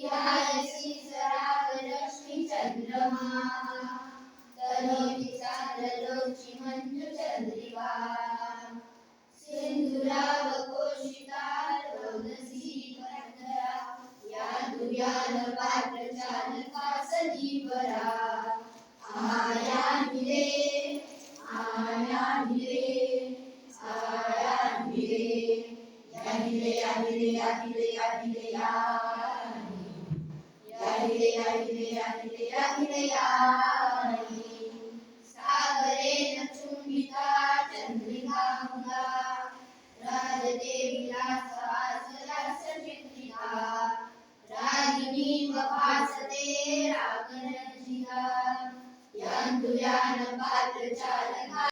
विहायसी सराग लक्ष्मी चंद्रमा तनोतीचा त्रिलोची मंजू चंद्रिका सिंधुराव कोशिकाल रोदसी पंधरा या दुर्यान पात्र चालका सजीवरा आया भिरे आया भिरे आया भिरे या भिरे या भिरे या भिरे या भिरे या भिरे या भिरे या भिरे या भिरे या सागरेन चुंबिता चंद्रिका मुदा राजदेवीला सवासला सचित्रिका रागिनी वभासते रागनर्जिता यांतु यान पात्रचा